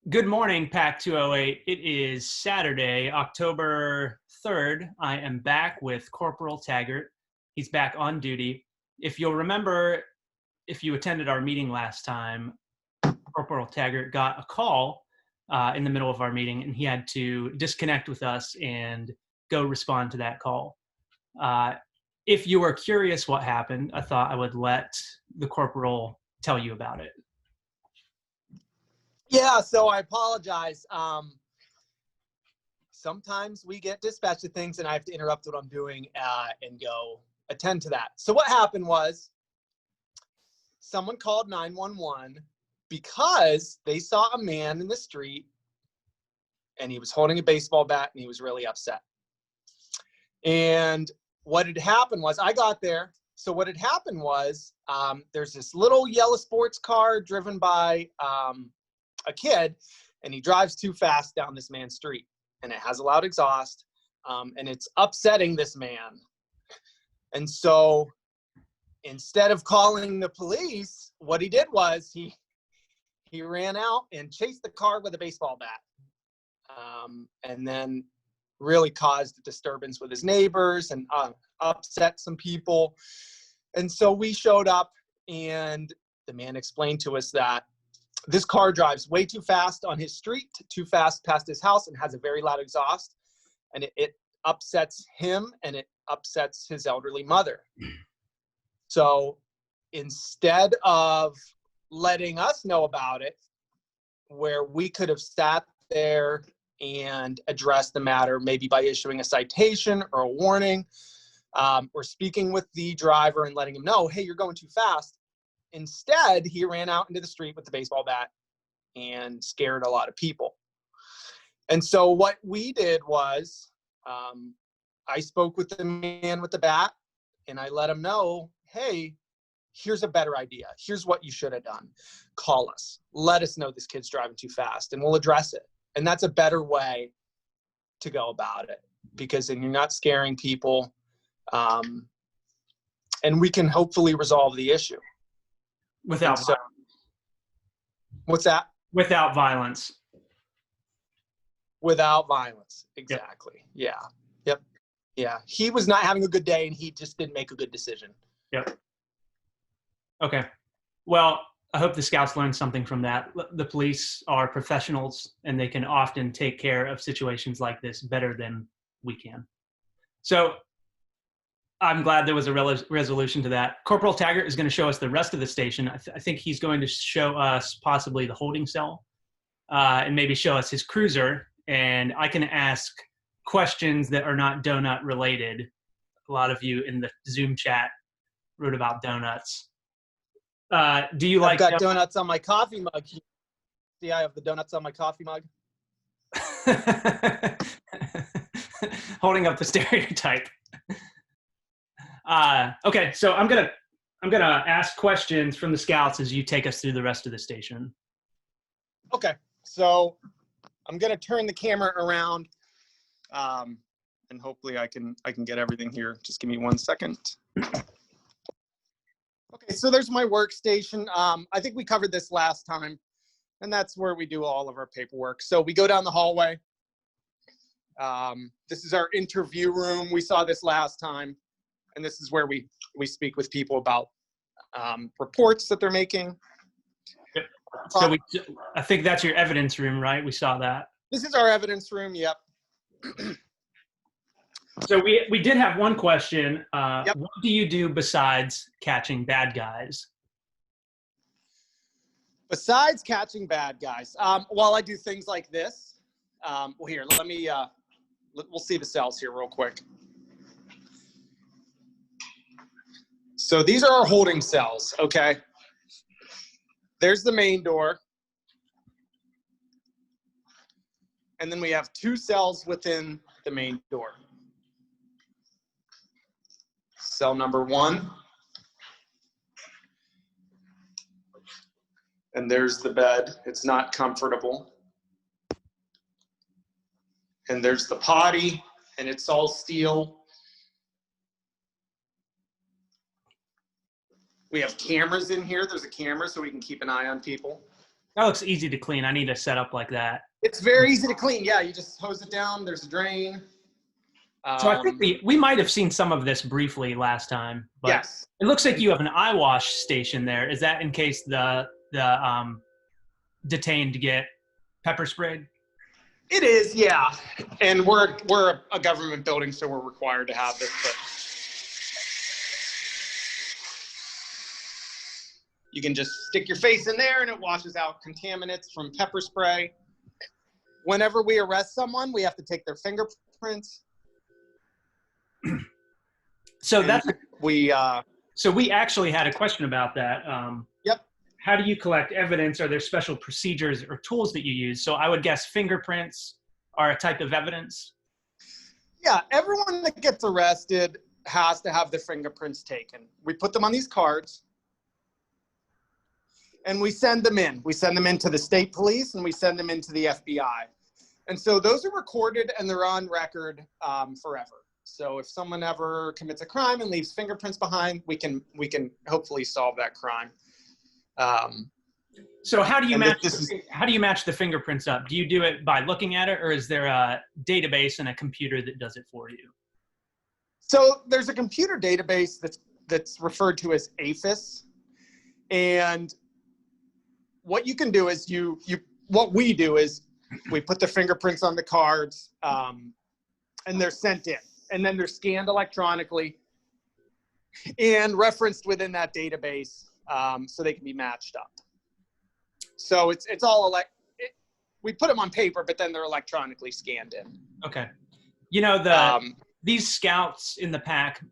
Good morning, Pack 208. It is Saturday, October 3rd. I am back with Corporal Taggart. He's back on duty. If you'll remember, if you attended our meeting last time, Corporal Taggart got a call in the middle of our meeting, and he had to disconnect with us and go respond to that call. If you were curious what happened, I thought I would let the Corporal tell you about it. Yeah, so I apologize. Sometimes we get dispatched to things and I have to interrupt what I'm doing and go attend to that. So what happened was someone called 911 because they saw a man in the street and he was holding a baseball bat and he was really upset. And what had happened was I got there. So what had happened was there's this little yellow sports car driven by a kid, and he drives too fast down this man's street, and it has a loud exhaust, and it's upsetting this man. And so instead of calling the police, what he did was he ran out and chased the car with a baseball bat, and then really caused a disturbance with his neighbors and upset some people. And so we showed up, and the man explained to us that this car drives way too fast on his street, too fast past his house, and has a very loud exhaust. And it upsets him and it upsets his elderly mother. So instead of letting us know about it, where we could have sat there and addressed the matter, maybe by issuing a citation or a warning, or speaking with the driver and letting him know, hey, you're going too fast. Instead, he ran out into the street with the baseball bat and scared a lot of people. And so what we did was I spoke with the man with the bat and I let him know, hey, here's a better idea. Here's what you should have done. Call us. Let us know this kid's driving too fast and we'll address it. And that's a better way to go about it because then you're not scaring people, and we can hopefully resolve the issue. Without violence. What's that? Without violence. Without violence. Exactly. Yep. Yeah. He was not having a good day and he just didn't make a good decision. Yep. Okay. Well, I hope the scouts learned something from that. The police are professionals and they can often take care of situations like this better than we can. So I'm glad there was a resolution to that. Corporal Taggart is going to show us the rest of the station. I think he's going to show us possibly the holding cell and maybe show us his cruiser. And I can ask questions that are not donut related. A lot of you in the Zoom chat wrote about donuts. Do you like? I've got donuts on my coffee mug. See, I have the donuts on my coffee mug. Holding up the stereotype. Okay, so I'm gonna ask questions from the scouts as you take us through the rest of the station. Okay, so I'm gonna turn the camera around, and hopefully I can get everything here. Just give me 1 second. Okay, so there's my workstation. I think we covered this last time, and that's where we do all of our paperwork. So we go down the hallway. This is our interview room. We saw this last time. And this is where we speak with people about reports that they're making. Yep. So I think that's your evidence room, right? We saw that. This is our evidence room, yep. So we did have one question. Yep. What do you do besides catching bad guys? Besides catching bad guys, well, I do things like this. Well, here, let me, we'll see the cells here real quick. So these are our holding cells, okay? There's the main door. And then we have 2 cells within the main door. Cell number 1. And there's the bed. It's not comfortable. And there's the potty, and it's all steel. We have cameras in here. There's a camera so we can keep an eye on people. That looks easy to clean. I need a setup like that. It's very easy to clean. Yeah, you just hose it down. There's a drain. So I think we might have seen some of this briefly last time, but Yes. it looks like you have an eye wash station there. Is that in case the detained get pepper sprayed? It is, yeah. And we're a government building, so we're required to have this. But you can just stick your face in there, and it washes out contaminants from pepper spray. Whenever we arrest someone, we have to take their fingerprints. So And that's so we actually had a question about that. Yep. How do you collect evidence? Are there special procedures or tools that you use? So I would guess fingerprints are a type of evidence. Yeah, everyone that gets arrested has to have their fingerprints taken. We put them on these cards, and we send them in. We send them into the state police, and we send them into the FBI. And so those are recorded, and they're on record forever. So if someone ever commits a crime and leaves fingerprints behind, we can hopefully solve that crime. So how do you match the fingerprints up? Do you do it by looking at it, or is there a database and a computer that does it for you? So there's a computer database that's referred to as APHIS, and what you can do is what we do is we put the fingerprints on the cards, and they're sent in, and then they're scanned electronically and referenced within that database, so they can be matched up. So it's all we put them on paper, but then they're electronically scanned in. Okay. You know, these scouts in the pack,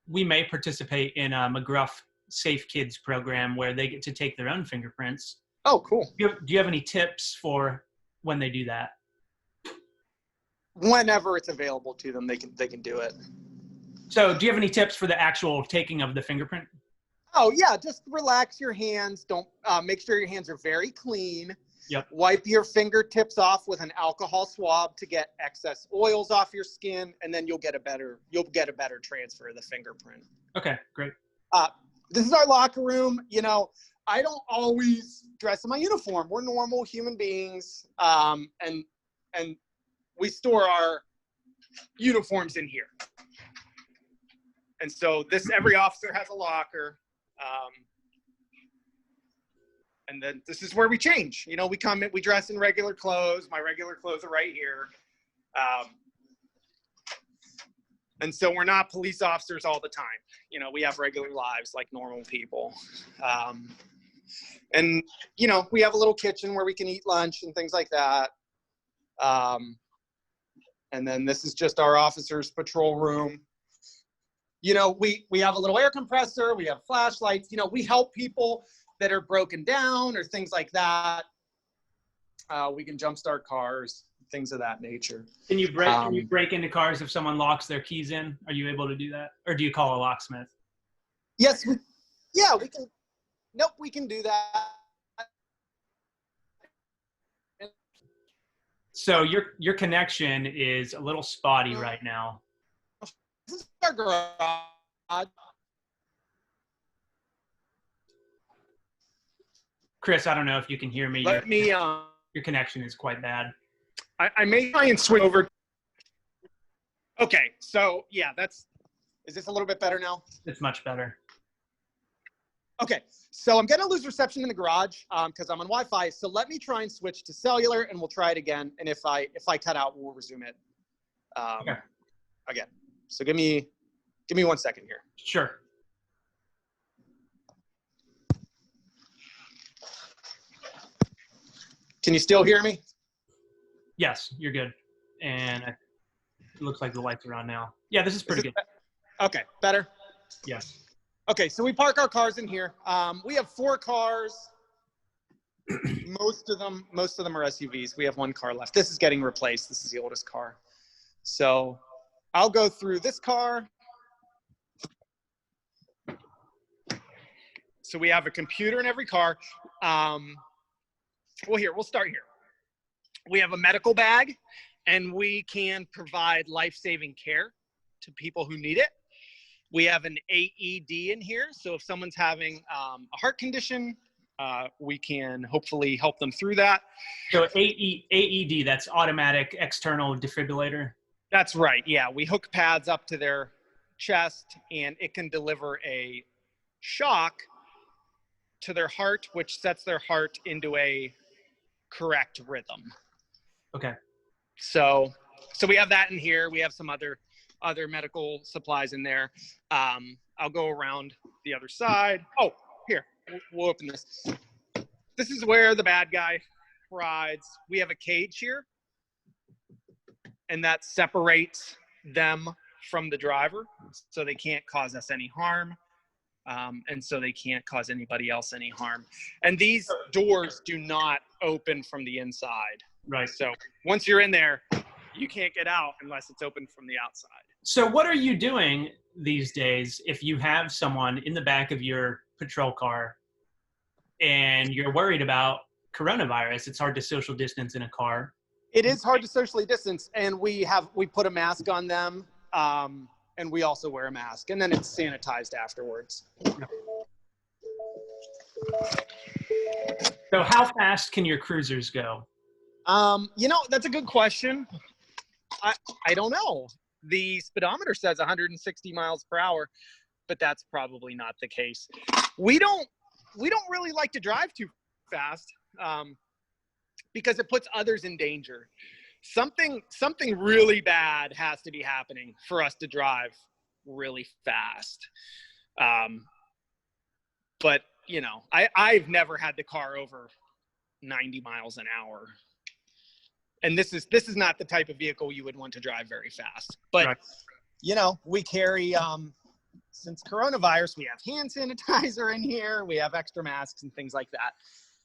we may participate in a McGruff Safe Kids program where they get to take their own fingerprints. Oh, cool. Do you have any tips for when they do that? Whenever it's available to them, they can do it. So do you have any tips for the actual taking of the fingerprint? Oh yeah, just relax your hands. Don't make sure your hands are very clean. Yep. Wipe your fingertips off with an alcohol swab to get excess oils off your skin, and then you'll get a better transfer of the fingerprint. Okay, great. This is our locker room. You know, I don't always dress in my uniform. We're normal human beings, and we store our uniforms in here. And so every officer has a locker. And then this is where we change. You know, we come in, we dress in regular clothes. My regular clothes are right here. And so we're not police officers all the time. You know, we have regular lives like normal people. And, you know, we have a little kitchen where we can eat lunch and things like that. And then this is just our officers' patrol room. You know, we have a little air compressor. We have flashlights. You know, we help people that are broken down or things like that. We can jumpstart cars, things of that nature. Can you break into cars if someone locks their keys in? Are you able to do that? Or do you call a locksmith? Yes. We can. Nope, we can do that. So your connection is a little spotty right now. This is our garage. Chris, I don't know if you can hear me. Your connection is quite bad. I may try and switch over. Okay, so yeah, is this a little bit better now? It's much better. Okay, so I'm going to lose reception in the garage because I'm on Wi-Fi. So let me try and switch to cellular, and we'll try it again. And if I cut out, we'll resume it again. So give me 1 second here. Sure. Can you still hear me? Yes, you're good. And it looks like the lights are on now. Yeah, this is pretty good. Okay, better? Yes. Okay, so we park our cars in here. We have 4 cars. Most of them are SUVs. We have 1 car left. This is getting replaced. This is the oldest car. So I'll go through this car. So we have a computer in every car. We'll start here. We have a medical bag, and we can provide life-saving care to people who need it. We have an AED in here, so if someone's having a heart condition, we can hopefully help them through that. So AED, that's automatic external defibrillator. That's right. Yeah, we hook pads up to their chest, and it can deliver a shock to their heart, which sets their heart into a correct rhythm. Okay. So we have that in here. We have some other medical supplies in there. I'll go around the other side. Oh, here, we'll open this. This is where the bad guy rides. We have a cage here, and that separates them from the driver, so they can't cause us any harm. And so they can't cause anybody else any harm. And these doors do not open from the inside. Right. So once you're in there, you can't get out unless it's open from the outside. So what are you doing these days if you have someone in the back of your patrol car and you're worried about coronavirus? It's hard to social distance in a car. It is hard to socially distance, and we put a mask on them, and we also wear a mask, and then it's sanitized afterwards. So how fast can your cruisers go? That's a good question. I don't know. The speedometer says 160 miles per hour, but that's probably not the case. We don't really like to drive too fast, because it puts others in danger. Something really bad has to be happening for us to drive really fast. But I've never had the car over 90 miles an hour. And this is not the type of vehicle you would want to drive very fast. But, right. We carry, since coronavirus, we have hand sanitizer in here. We have extra masks and things like that.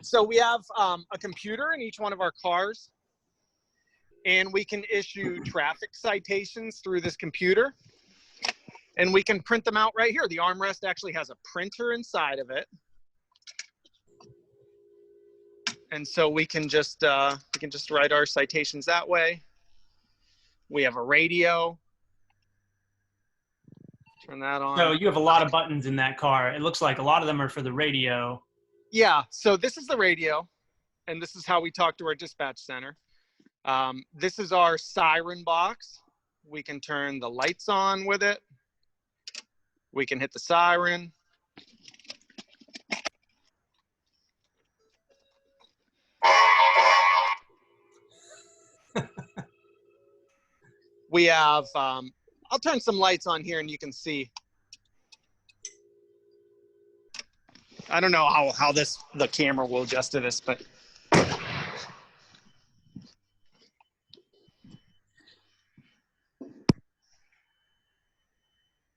So we have a computer in each one of our cars. And we can issue traffic citations through this computer. And we can print them out right here. The armrest actually has a printer inside of it. And so we can just write our citations that way. We have a radio. Turn that on. So you have a lot of buttons in that car. It looks like a lot of them are for the radio. Yeah, so this is the radio, and this is how we talk to our dispatch center. This is our siren box. We can turn the lights on with it. We can hit the siren. We have, I'll turn some lights on here and you can see. I don't know how the camera will adjust to this, but.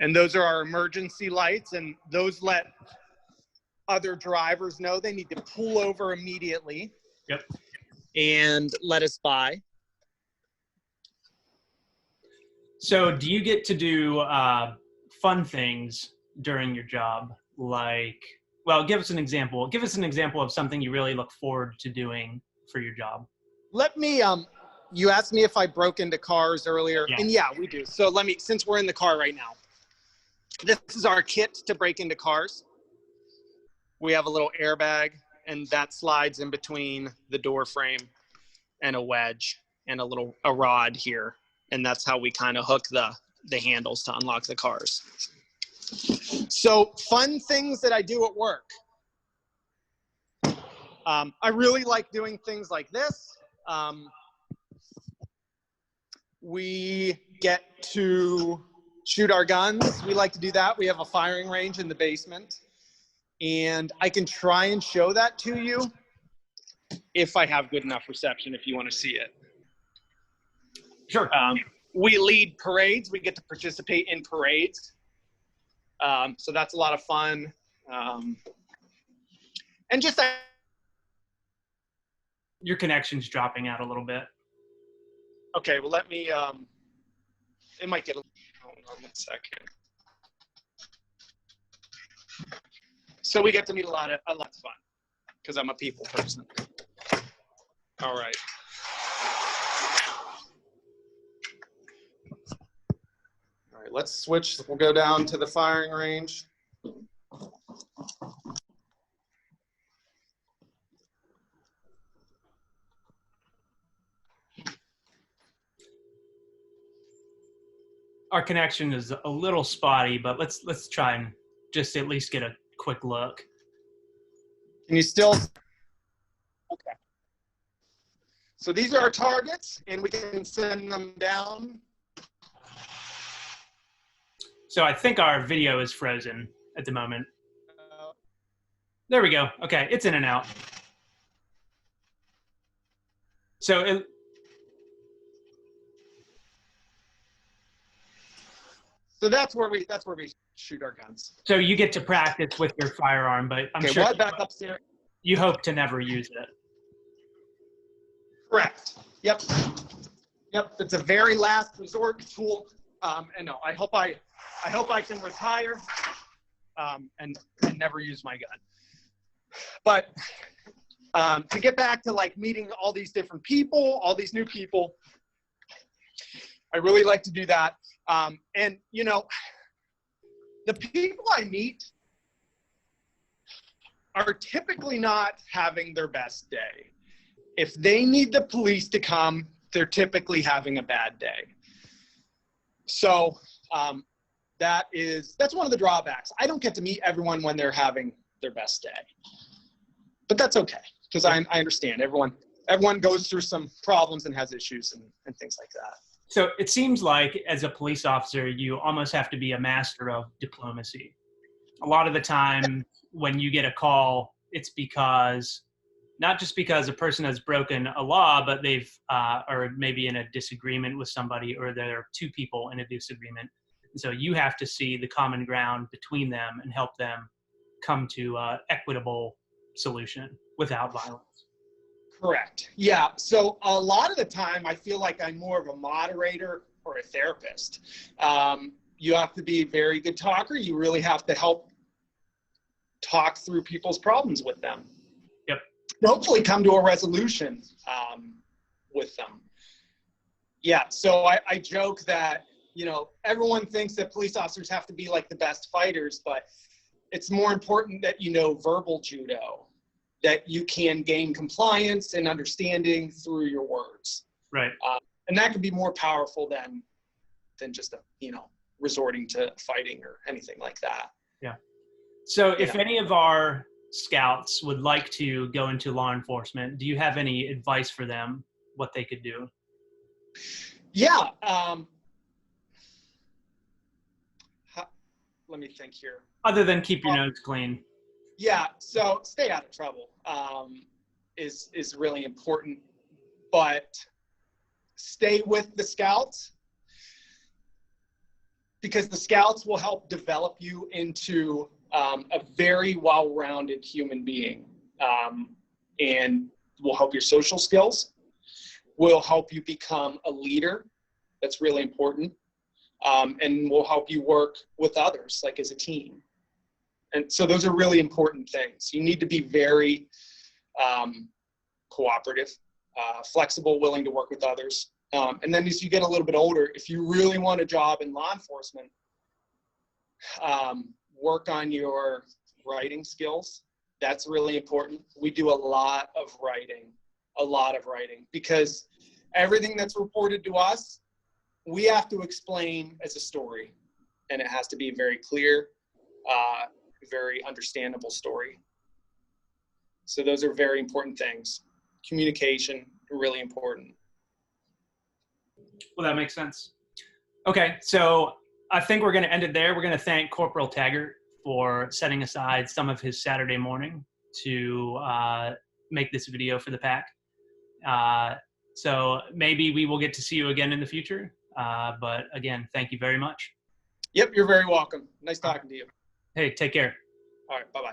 And those are our emergency lights, and those let other drivers know they need to pull over immediately. Yep. And let us by. So do you get to do fun things during your job? Like, well, give us an example. Give us an example of something you really look forward to doing for your job. Let me, you asked me if I broke into cars earlier, Yeah. and yeah, we do. So since we're in the car right now, this is our kit to break into cars. We have a little airbag, and that slides in between the door frame and a wedge and a rod here. And that's how we kind of hook the handles to unlock the cars. So fun things that I do at work. I really like doing things like this. We get to shoot our guns. We like to do that. We have a firing range in the basement. And I can try and show that to you if I have good enough reception, if you want to see it. Sure. We lead parades. We get to participate in parades. So that's a lot of fun. And just your connection's dropping out a little bit. okay, well, let me, it might get hold on 1 second. So we get to meet a lot of fun because I'm a people person. All right. All right, let's switch. We'll go down to the firing range. Our connection is a little spotty, but let's try and just at least get a quick look. Can you still? Okay. So these are our targets, and we can send them down. So I think our video is frozen at the moment. There we go. Okay, it's in and out. So that's where we shoot our guns. so you get to practice with your firearm, but I'm sure what back upstairs? you hope to never use it. Correct. Yep. It's a very last resort tool. And no, I hope I can retire and never use my gun. But to get back to like meeting all these different people, all these new people, I really like to do that. And you know, the people I meet are typically not having their best day. If they need the police to come, they're typically having a bad day. So that's one of the drawbacks. I don't get to meet everyone when they're having their best day, but that's okay because I understand everyone goes through some problems and has issues and things like that. So it seems like as a police officer, you almost have to be a master of diplomacy. A lot of the time when you get a call, it's because not just because a person has broken a law, but they've or maybe in a disagreement with somebody, or there are two people in a disagreement. And so you have to see the common ground between them and help them come to an equitable solution without violence. Correct. Yeah. So a lot of the time I feel like I'm more of a moderator or a therapist. You have to be a very good talker. You really have to help talk through people's problems with them. Yep. Hopefully come to a resolution with them. Yeah. So I joke that, you know, everyone thinks that police officers have to be like the best fighters, but it's more important that you know verbal judo, that you can gain compliance and understanding through your words. Right. And that can be more powerful than just, resorting to fighting or anything like that. Yeah. So if any of our scouts would like to go into law enforcement, do you have any advice for them, what they could do? Yeah. Let me think here. Other than keep your nose clean. Yeah, so stay out of trouble is really important, but stay with the scouts because the scouts will help develop you into a very well-rounded human being, and will help your social skills, will help you become a leader. That's really important, and will help you work with others, like as a team. And so those are really important things. You need to be very cooperative, flexible, willing to work with others. And then as you get a little bit older, if you really want a job in law enforcement, work on your writing skills. That's really important. We do a lot of writing, because everything that's reported to us, we have to explain as a story. And it has to be very clear, very understandable story. So those are very important things. Communication, really important. Well, that makes sense. Okay, so I think we're going to end it there. We're going to thank Corporal Taggart for setting aside some of his Saturday morning to make this video for the pack. So maybe we will get to see you again in the future. But again, thank you very much. Yep, you're very welcome. Nice talking to you. Hey, take care. All right, bye-bye.